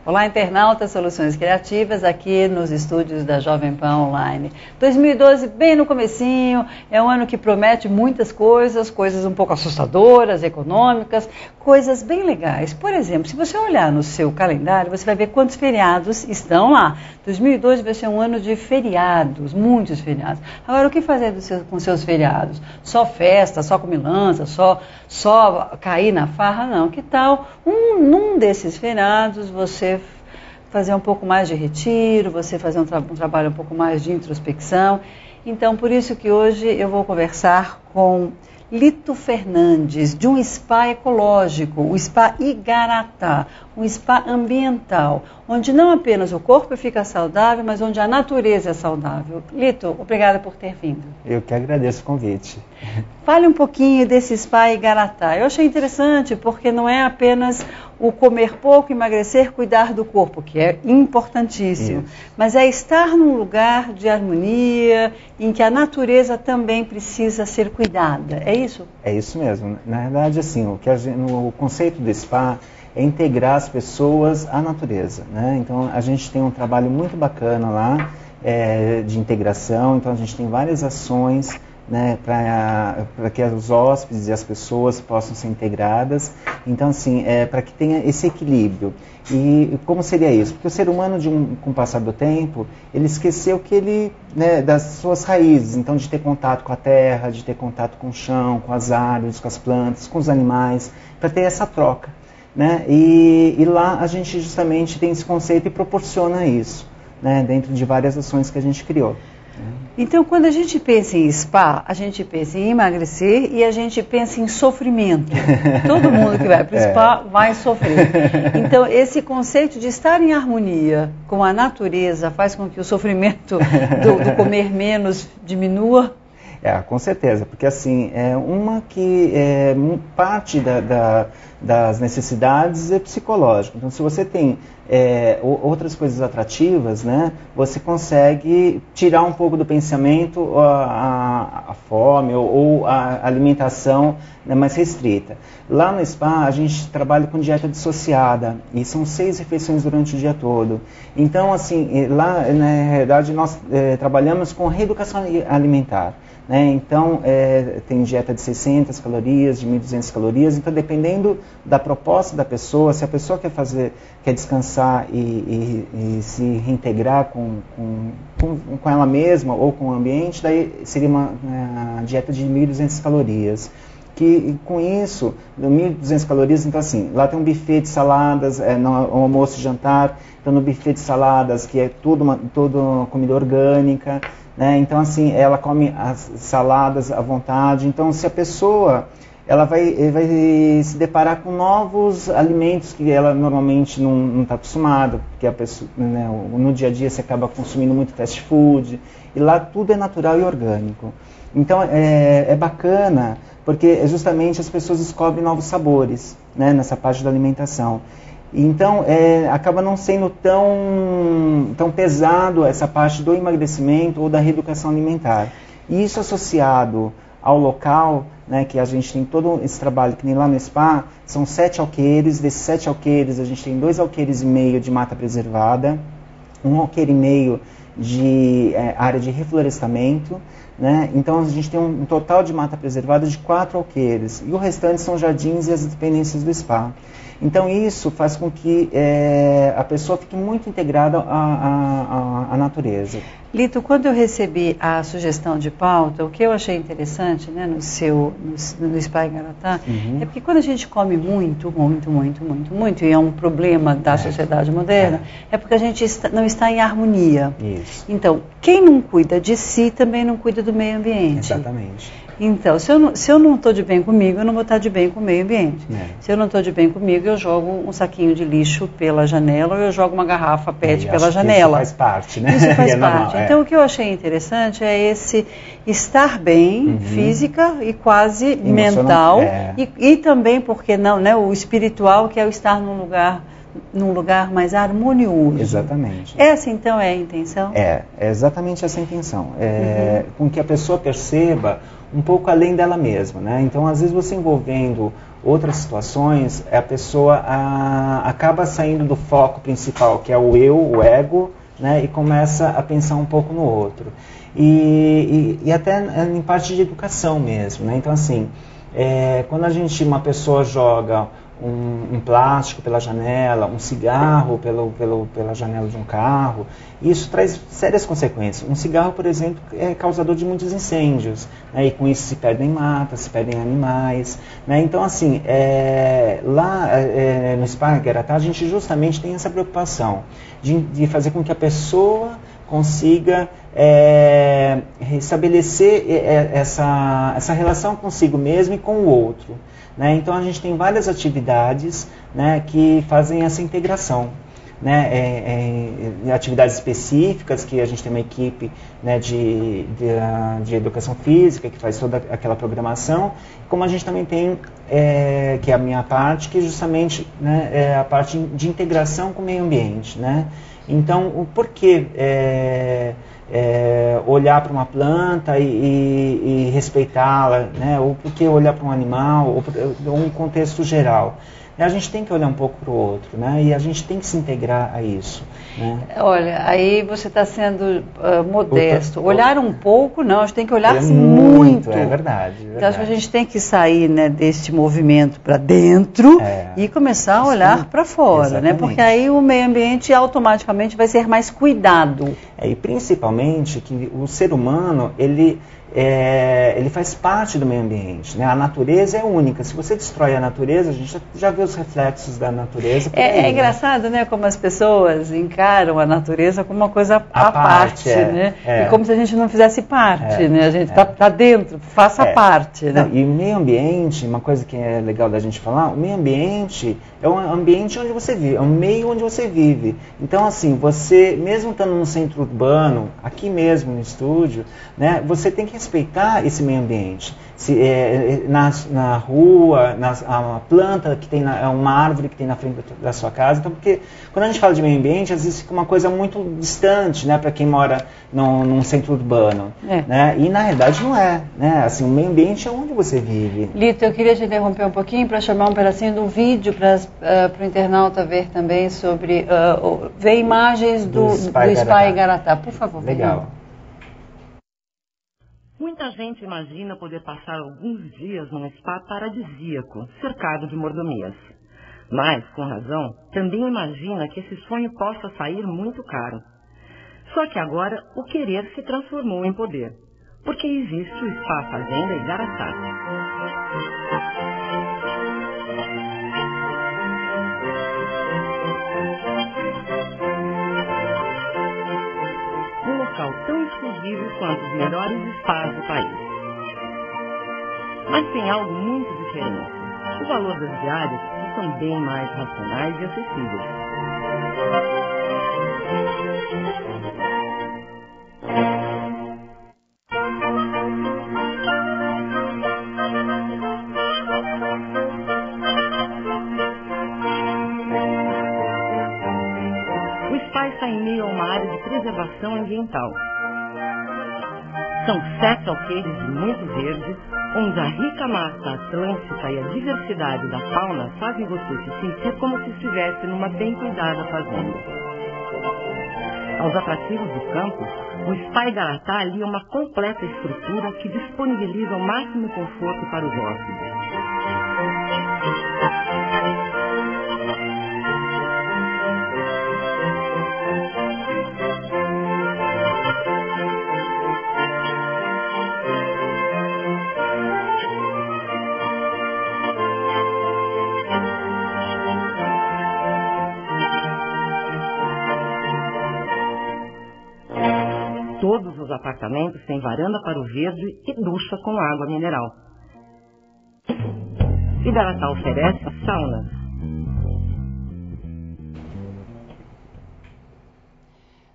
Olá, internautas, Soluções Criativas, aqui nos estúdios da Jovem Pan Online. 2012, bem no comecinho, é um ano que promete muitas coisas, coisas um pouco assustadoras, econômicas, coisas bem legais. Por exemplo, se você olhar no seu calendário, você vai ver quantos feriados estão lá. 2012 vai ser um ano de feriados, muitos feriados. Agora, o que fazer com seus feriados? Só festa, só comilança, só cair na farra? Não. Que tal num desses feriados você fazer um pouco mais de retiro, você fazer um trabalho um pouco mais de introspecção? Então, por isso que hoje eu vou conversar com Lito Fernandes, de um spa ecológico, o Spa Igaratá, um spa ambiental, onde não apenas o corpo fica saudável, mas onde a natureza é saudável. Lito, obrigada por ter vindo. Eu que agradeço o convite. Fale um pouquinho desse Spa Igaratá. Eu achei interessante porque não é apenas o comer pouco, emagrecer, cuidar do corpo, que é importantíssimo, mas é estar num lugar de harmonia, em que a natureza também precisa ser cuidada. É isso? É isso mesmo. Na verdade, assim, o conceito do spa é integrar as pessoas à natureza, né? Então, a gente tem um trabalho muito bacana lá, de integração. Então, a gente tem várias ações, né, para que os hóspedes e as pessoas possam ser integradas. Então, assim, para que tenha esse equilíbrio. E como seria isso? Porque o ser humano, com o passar do tempo, ele esqueceu que ele, né, das suas raízes, então de ter contato com a terra, de ter contato com o chão, com as árvores, com as plantas, com os animais, para ter essa troca, né? E lá a gente justamente tem esse conceito e proporciona isso, né, dentro de várias ações que a gente criou. Então, quando a gente pensa em spa, a gente pensa em emagrecer e a gente pensa em sofrimento. Todo mundo que vai para o spa vai sofrer. Então, esse conceito de estar em harmonia com a natureza faz com que o sofrimento do comer menos diminua? Com certeza, porque assim, parte das necessidades é psicológica. Então, se você tem outras coisas atrativas, né, você consegue tirar um pouco do pensamento a fome ou a alimentação, né, mais restrita. Lá no spa, a gente trabalha com dieta dissociada, e são 6 refeições durante o dia todo. Então, assim, lá, na realidade, nós trabalhamos com reeducação alimentar. Então, tem dieta de 600 calorias, de 1.200 calorias. Então, dependendo da proposta da pessoa, se a pessoa quer descansar e se reintegrar com ela mesma ou com o ambiente, daí seria uma dieta de 1.200 calorias. Que com isso, 1.200 calorias, então assim, lá tem um buffet de saladas, no almoço e jantar. Então, no buffet de saladas, que é tudo comida orgânica, né? Então, assim, ela come as saladas à vontade. Então, se a pessoa ela vai se deparar com novos alimentos que ela normalmente não está acostumada, porque a pessoa, né, no dia a dia você acaba consumindo muito fast food, e lá tudo é natural e orgânico. Então, é bacana, porque justamente as pessoas descobrem novos sabores, né, nessa parte da alimentação. Então, acaba não sendo tão pesado essa parte do emagrecimento ou da reeducação alimentar. E isso associado ao local, né, que a gente tem todo esse trabalho que nem lá no spa, são 7 alqueires. Desses 7 alqueires, a gente tem 2,5 alqueires de mata preservada, 1,5 alqueire de área de reflorestamento, né? Então, a gente tem um total de mata preservada de 4 alqueires. E o restante são jardins e as dependências do spa. Então, isso faz com que a pessoa fique muito integrada à natureza. Lito, quando eu recebi a sugestão de pauta, o que eu achei interessante, né, no Spa Igaratá, é porque quando a gente come muito, e é um problema da sociedade moderna, é porque a gente não está em harmonia. Isso. Então, quem não cuida de si também não cuida do meio ambiente. Exatamente. Então, se eu não estou de bem comigo, eu não vou estar de bem com o meio ambiente. Se eu não estou de bem comigo, eu jogo um saquinho de lixo pela janela ou eu jogo uma garrafa PET pela janela. Isso faz parte, né? Isso faz parte. Então, o que eu achei interessante é esse estar bem, física e quase mental, e também, por que não, né, o espiritual, que é o estar num lugar mais harmonioso. Exatamente. Essa, então, é a intenção? É exatamente essa a intenção. Com que a pessoa perceba um pouco além dela mesma, né? Então, às vezes, você envolvendo outras situações, a pessoa acaba saindo do foco principal, que é o eu, o ego, né, e começa a pensar um pouco no outro. E até em parte de educação mesmo, né? Então, assim, quando uma pessoa joga um plástico pela janela, um cigarro pela janela de um carro, isso traz sérias consequências. Um cigarro, por exemplo, é causador de muitos incêndios, né? E com isso se perdem matas, se perdem animais, né? Então, assim, lá no SPA Igaratá, a gente justamente tem essa preocupação de fazer com que a pessoa consiga estabelecer essa relação consigo mesmo e com o outro, né? Então a gente tem várias atividades, né, que fazem essa integração, né? Atividades específicas, que a gente tem uma equipe, né, de educação física que faz toda aquela programação, como a gente também tem, que é a minha parte, que justamente, né, é a parte de integração com o meio ambiente, né? Então, o porquê olhar para uma planta e respeitá-la, né? Ou porquê olhar para um animal, ou um contexto geral. A gente tem que olhar um pouco para o outro, né? E a gente tem que se integrar a isso, né? Olha, aí você está sendo modesto. Olhar um pouco, não, a gente tem que olhar muito. muito. É verdade. Então, acho que a gente tem que sair, né, deste movimento para dentro e começar a olhar para fora, né? Porque aí o meio ambiente automaticamente vai ser mais cuidado. E principalmente que o ser humano, ele faz parte do meio ambiente, né? A natureza é única. Se você destrói a natureza, a gente já vê os reflexos da natureza por aí, é engraçado, né? Como as pessoas encaram a natureza como uma coisa à parte, né? E como se a gente não fizesse parte, né? A gente tá dentro, faça parte, né? Não, e o meio ambiente, uma coisa que é legal da gente falar, o meio ambiente é um ambiente onde você vive, é um meio onde você vive. Então, assim, você, mesmo estando num centro urbano, aqui mesmo no estúdio, né? Você tem que respeitar esse meio ambiente. Na rua, a planta que tem, uma árvore que tem na frente da sua casa. Então, porque quando a gente fala de meio ambiente, às vezes fica uma coisa muito distante, né, para quem mora num centro urbano. Né? E na realidade não é. Né? Assim, o meio ambiente é onde você vive. Lito, eu queria te interromper um pouquinho para chamar um pedacinho do vídeo para o internauta ver também sobre ver imagens do SPA Igaratá. Por favor. Legal. Muita gente imagina poder passar alguns dias num spa paradisíaco, cercado de mordomias. Mas, com razão, também imagina que esse sonho possa sair muito caro. Só que agora o querer se transformou em poder, porque existe o Spa Fazenda Igaratá. Um local tão exclusivo quanto os melhores spas do país. Mas tem algo muito diferente. O valor das diárias são bem mais racionais e acessíveis. O spa está em meio a uma área de preservação ambiental. São 7 alqueires de muito verde, onde a rica mata atlântica e a diversidade da fauna fazem você se sentir como se estivesse numa bem cuidada fazenda. Aos atrativos do campo, o Spa Igaratá alia uma completa estrutura que disponibiliza o máximo conforto para os hóspedes. Todos os apartamentos têm varanda para o verde e ducha com água mineral. Igaratá oferece saunas.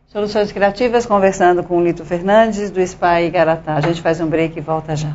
Soluções Criativas, conversando com o Lito Fernandes, do Spa Igaratá. A gente faz um break e volta já.